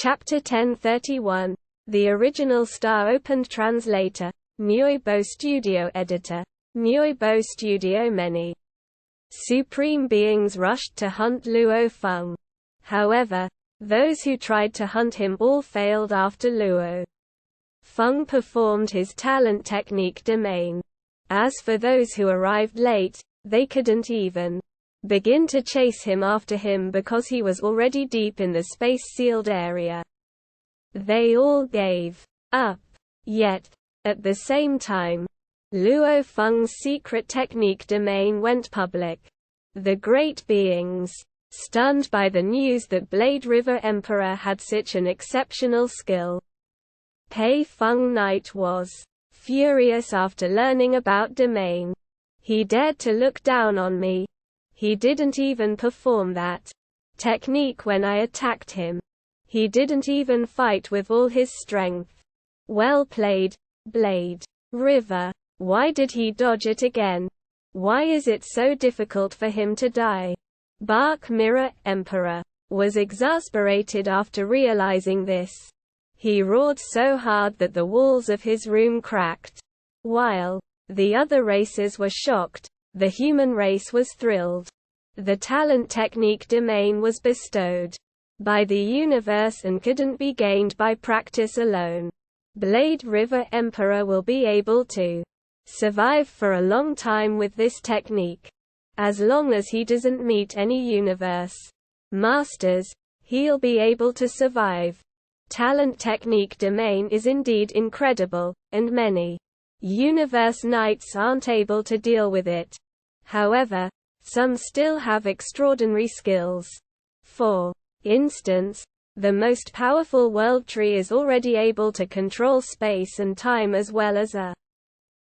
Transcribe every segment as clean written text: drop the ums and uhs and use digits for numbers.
Chapter 1031. The original Star Opened Translator. Nyoibo Studio Editor. Nyoibo Studio. Many supreme beings rushed to hunt Luo Feng. However, those who tried to hunt him all failed after Luo Feng performed his talent technique domain. As for those who arrived late, they couldn't even begin to chase him after him because he was already deep in the space-sealed area. They all gave up. Yet, at the same time, Luo Feng's secret technique domain went public. The great beings, stunned by the news that Blade River Emperor had such an exceptional skill. Pei Feng Knight was furious after learning about domain. He dared to look down on me. He didn't even perform that technique when I attacked him. He didn't even fight with all his strength. Well played, Blade River. Why did he dodge it again? Why is it so difficult for him to die? Bark Mirror Emperor was exasperated after realizing this. He roared so hard that the walls of his room cracked. While the other races were shocked, the human race was thrilled. The talent technique domain was bestowed by the universe and couldn't be gained by practice alone. Blade River Emperor will be able to survive for a long time with this technique. As long as he doesn't meet any universe masters, he'll be able to survive. Talent technique domain is indeed incredible, and many universe knights aren't able to deal with it. However, some still have extraordinary skills. For instance, the most powerful world tree is already able to control space and time as well as a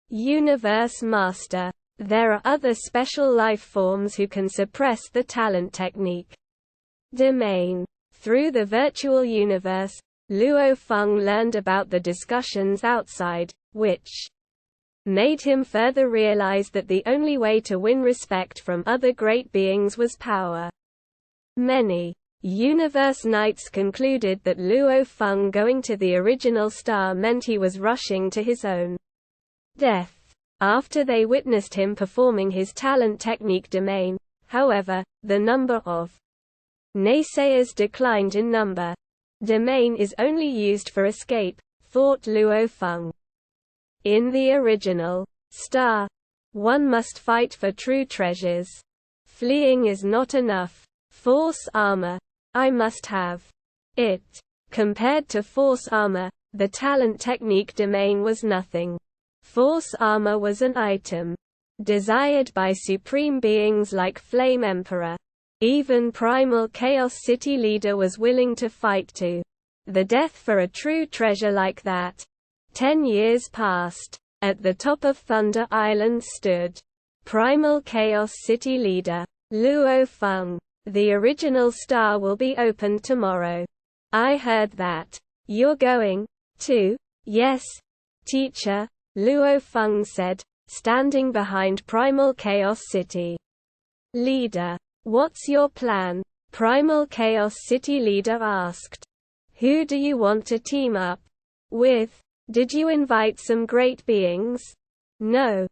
universe master. There are other special life forms who can suppress the talent technique domain. Through the virtual universe, Luo Feng learned about the discussions outside, which made him further realize that the only way to win respect from other great beings was power. Many universe knights concluded that Luo Feng going to the original star meant he was rushing to his own death. After they witnessed him performing his talent technique domain, however, the number of naysayers declined in number. Domain is only used for escape, thought Luo Feng. In the original star, one must fight for true treasures. Fleeing is not enough. Force armor. I must have it. Compared to force armor, the talent technique domain was nothing. Force armor was an item desired by supreme beings like Flame Emperor. Even Primal Chaos City leader was willing to fight to the death for a true treasure like that. 10 years passed. At the top of Thunder Island stood Primal Chaos City leader, Luo Feng. The original star will be opened tomorrow. I heard that. You're going to? Yes, teacher, Luo Feng said, standing behind Primal Chaos City leader. What's your plan? Primal Chaos City leader asked. Who do you want to team up with? Did you invite some great beings? No.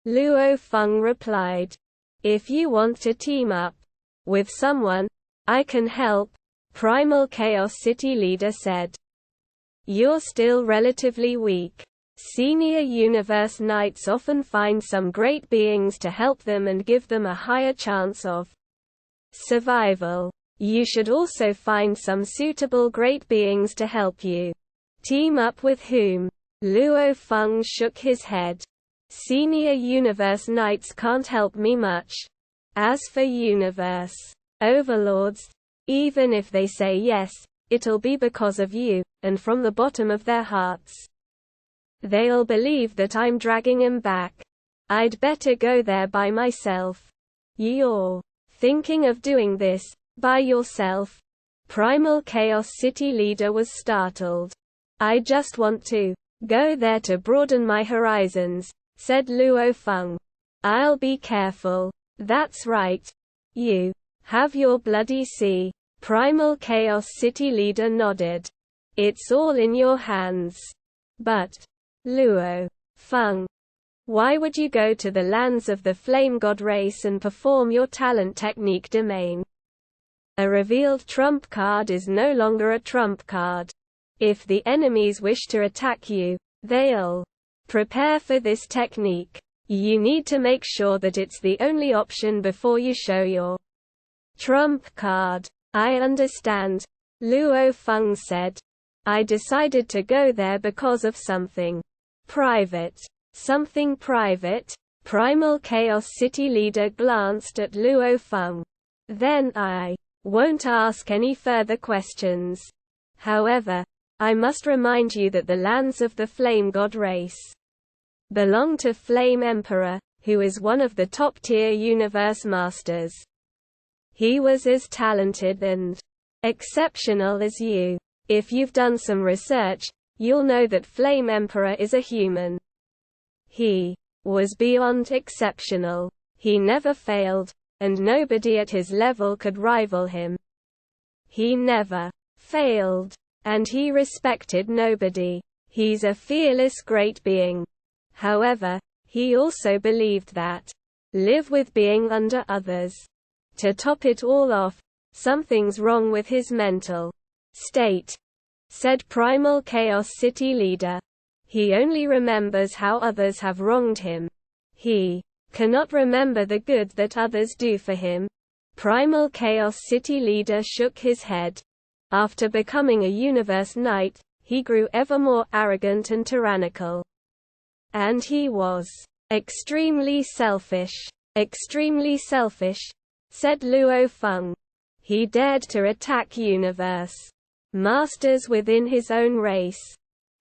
Luo Feng replied. If you want to team up with someone, I can help, Primal Chaos City leader said. You're still relatively weak. Senior universe knights often find some great beings to help them and give them a higher chance of survival. You should also find some suitable great beings to help you. Team up with whom? Luo Feng shook his head. Senior universe knights can't help me much. As for universe overlords, even if they say yes, it'll be because of you, and from the bottom of their hearts. They'll believe that I'm dragging him back. I'd better go there by myself. You're thinking of doing this by yourself? Primal Chaos City leader was startled. I just want to go there to broaden my horizons, said Luo Feng. I'll be careful. That's right. You have your bloody see. Primal Chaos City leader nodded. It's all in your hands. But, Luo Feng, why would you go to the lands of the Flame God race and perform your talent technique domain? A revealed trump card is no longer a trump card. If the enemies wish to attack you, they'll prepare for this technique. You need to make sure that it's the only option before you show your trump card. I understand, Luo Feng said. I decided to go there because of something private. Something private? Primal Chaos City leader glanced at Luo Feng. Then I won't ask any further questions. However, I must remind you that the lands of the Flame God race belong to Flame Emperor, who is one of the top-tier universe masters. He was as talented and exceptional as you. If you've done some research, you'll know that Flame Emperor is a human. He was beyond exceptional. He never failed, and nobody at his level could rival him. He never failed, and he respected nobody. He's a fearless great being. However, he also believed that live with being under others. To top it all off, something's wrong with his mental state, said Primal Chaos City leader. He only remembers how others have wronged him. He cannot remember the good that others do for him. Primal Chaos City leader shook his head. After becoming a universe knight, he grew ever more arrogant and tyrannical. And he was extremely selfish. Extremely selfish, said Luo Feng. He dared to attack universe masters within his own race.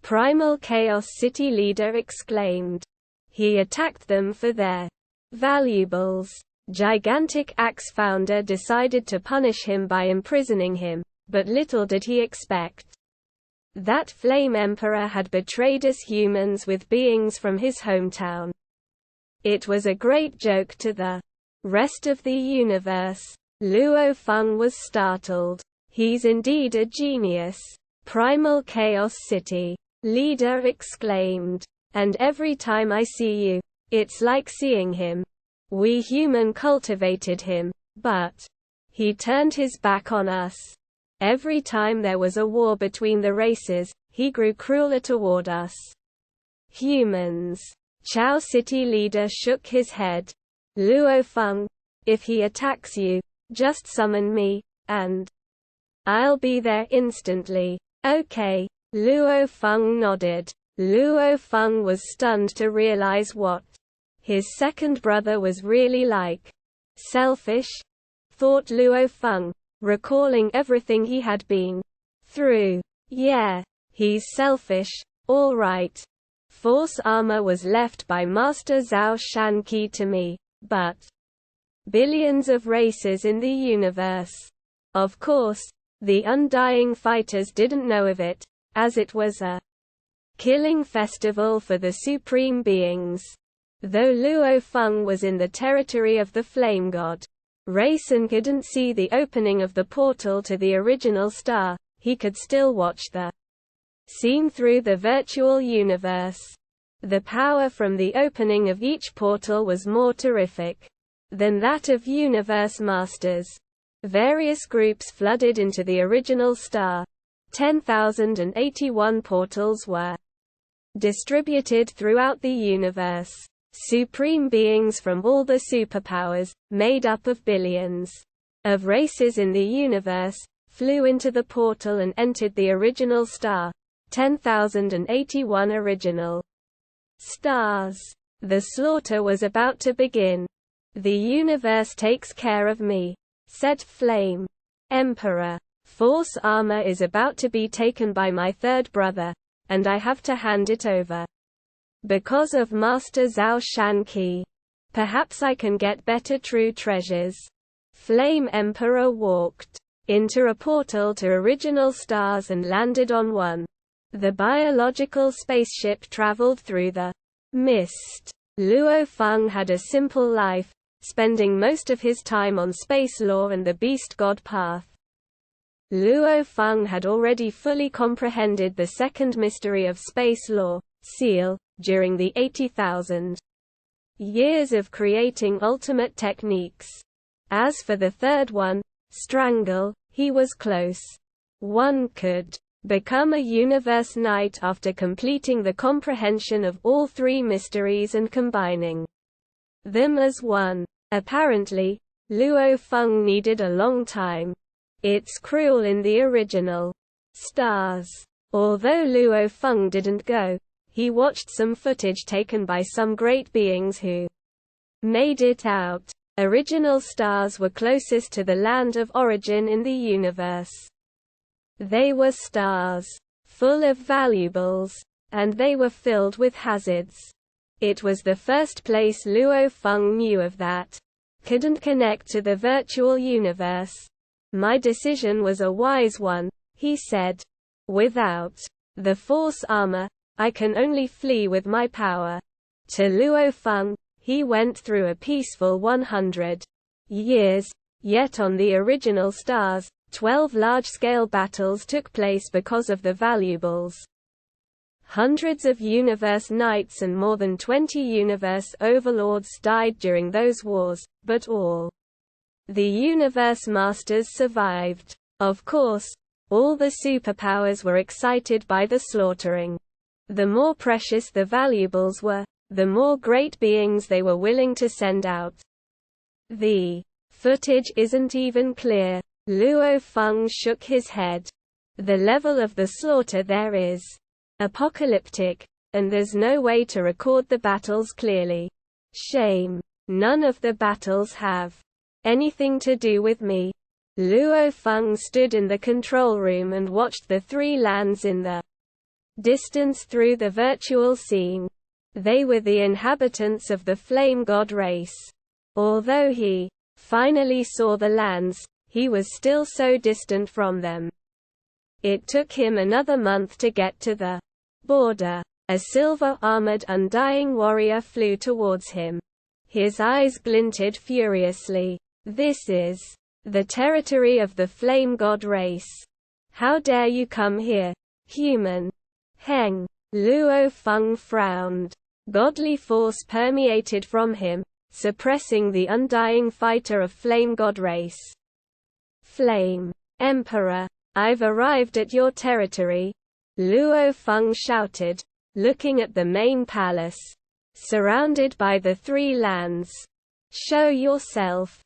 Primal Chaos City leader exclaimed. He attacked them for their valuables. Gigantic Axe founder decided to punish him by imprisoning him, but little did he expect that Flame Emperor had betrayed us humans with beings from his hometown. It was a great joke to the rest of the universe. Luo Feng was startled. He's indeed a genius. Primal Chaos City leader exclaimed. And every time I see you, it's like seeing him. We human cultivated him, but he turned his back on us. Every time there was a war between the races, he grew crueler toward us humans. Chao City leader shook his head. Luo Feng, if he attacks you, just summon me, and I'll be there instantly. Okay. Luo Feng nodded. Luo Feng was stunned to realize what his second brother was really like. Selfish? Thought Luo Feng, recalling everything he had been through. Yeah, he's selfish, all right. Force armor was left by Master Zhao Shanqi to me, but billions of races in the universe. Of course, the Undying Fighters didn't know of it, as it was a killing festival for the Supreme Beings. Though Luo Feng was in the territory of the Flame God race and couldn't see the opening of the portal to the original star, he could still watch the scene through the virtual universe. The power from the opening of each portal was more terrific than that of universe masters. Various groups flooded into the original star. 10,081 portals were distributed throughout the universe. Supreme beings from all the superpowers, made up of billions of races in the universe, flew into the portal and entered the original star. 10,081 original stars. The slaughter was about to begin. The universe takes care of me, said Flame Emperor. Force armor is about to be taken by my third brother, and I have to hand it over. Because of Master Zhao Shanqi. Perhaps I can get better true treasures. Flame Emperor walked into a portal to original stars and landed on one. The biological spaceship traveled through the mist. Luo Feng had a simple life, spending most of his time on space lore and the Beast God path. Luo Feng had already fully comprehended the second mystery of space law, seal, during the 80,000 years of creating ultimate techniques. As for the third one, strangle, he was close. One could become a universe knight after completing the comprehension of all three mysteries and combining them as one. Apparently, Luo Feng needed a long time. It's cruel in the original stars. Although Luo Feng didn't go, he watched some footage taken by some great beings who made it out. Original stars were closest to the land of origin in the universe. They were stars full of valuables, and they were filled with hazards. It was the first place Luo Feng knew of that couldn't connect to the virtual universe. My decision was a wise one, he said. Without the Force armor, I can only flee with my power. To Luo Feng, he went through a peaceful 100 years, yet on the original stars, 12 large-scale battles took place because of the valuables. Hundreds of universe knights and more than 20 universe overlords died during those wars, but all the universe masters survived. Of course, all the superpowers were excited by the slaughtering. The more precious the valuables were, the more great beings they were willing to send out. The footage isn't even clear. Luo Feng shook his head. The level of the slaughter there is apocalyptic, and there's no way to record the battles clearly. Shame. None of the battles have anything to do with me. Luo Feng stood in the control room and watched the three lands in the distance through the virtual scene. They were the inhabitants of the Flame God race. Although he finally saw the lands, he was still so distant from them. It took him another month to get to the border. A silver-armored Undying Warrior flew towards him. His eyes glinted furiously. This is the territory of the Flame God race. How dare you come here, human? Heng. Luo Feng frowned. Godly force permeated from him, suppressing the undying fighter of Flame God race. Flame Emperor, I've arrived at your territory, Luo Feng shouted, looking at the main palace, surrounded by the three lands. Show yourself.